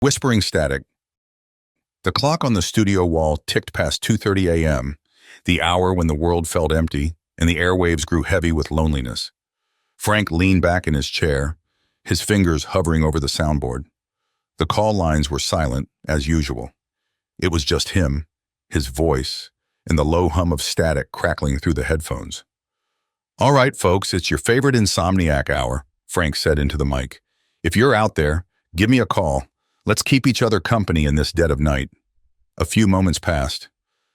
Whispering static. The clock on the studio wall ticked past 2:30 a.m., the hour when the world felt empty and the airwaves grew heavy with loneliness. Frank leaned back in his chair, his fingers hovering over the soundboard. The call lines were silent, as usual. It was just him, his voice, and the low hum of static crackling through the headphones. "All right, folks, it's your favorite insomniac hour," Frank said into the mic. "If you're out there, give me a call. Let's keep each other company in this dead of night." A few moments passed.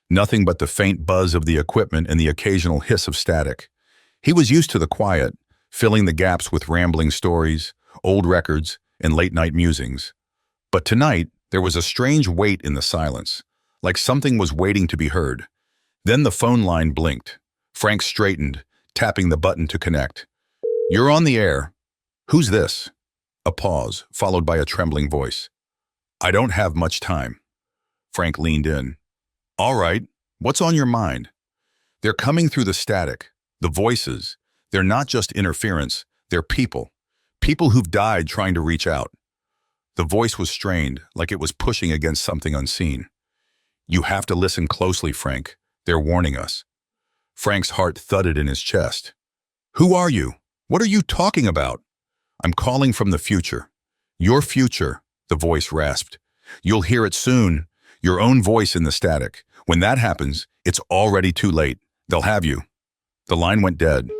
Nothing but the faint buzz of the equipment and the occasional hiss of static. He was used to the quiet, filling the gaps with rambling stories, old records, and late-night musings. But tonight, there was a strange weight in the silence, like something was waiting to be heard. Then the phone line blinked. Frank straightened, tapping the button to connect. "You're on the air. Who's this?" A pause, followed by a trembling voice. "I don't have much time." Frank leaned in. "All right, what's on your mind?" "They're coming through the static, the voices. They're not just interference, they're people. People who've died trying to reach out." The voice was strained, like it was pushing against something unseen. "You have to listen closely, Frank. They're warning us." Frank's heart thudded in his chest. "Who are you? What are you talking about?" "I'm calling from the future." "Your future," the voice rasped. "You'll hear it soon. Your own voice in the static. When that happens, it's already too late. They'll have you." The line went dead.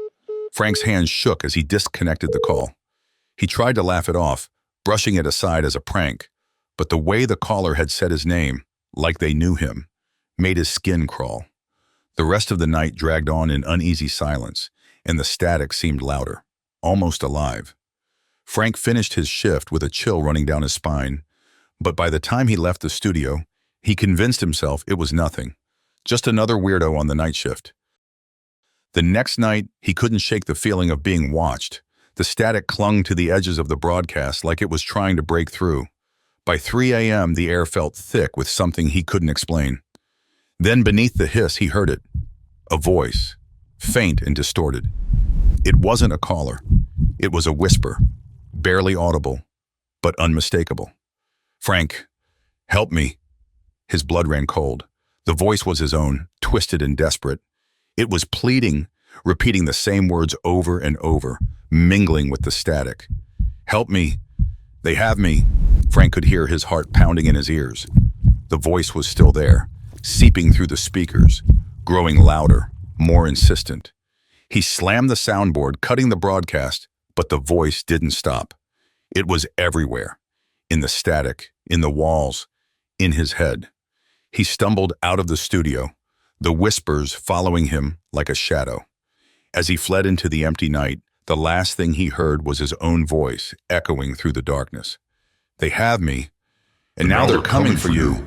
Frank's hands shook as he disconnected the call. He tried to laugh it off, brushing it aside as a prank, but the way the caller had said his name, like they knew him, made his skin crawl. The rest of the night dragged on in uneasy silence, and the static seemed louder, almost alive. Frank finished his shift with a chill running down his spine, but by the time he left the studio, he convinced himself it was nothing, just another weirdo on the night shift. The next night, he couldn't shake the feeling of being watched. The static clung to the edges of the broadcast like it was trying to break through. By 3 a.m., the air felt thick with something he couldn't explain. Then beneath the hiss, he heard it. A voice, faint and distorted. It wasn't a caller. It was a whisper, barely audible, but unmistakable. "Frank, help me." His blood ran cold. The voice was his own, twisted and desperate. It was pleading, repeating the same words over and over, mingling with the static. "Help me. They have me." Frank could hear his heart pounding in his ears. The voice was still there, seeping through the speakers, growing louder, more insistent. He slammed the soundboard, cutting the broadcast, but the voice didn't stop. It was everywhere, in the static, in the walls, in his head. He stumbled out of the studio, the whispers following him like a shadow. As he fled into the empty night, the last thing he heard was his own voice echoing through the darkness. "They have me, and now they're coming for you."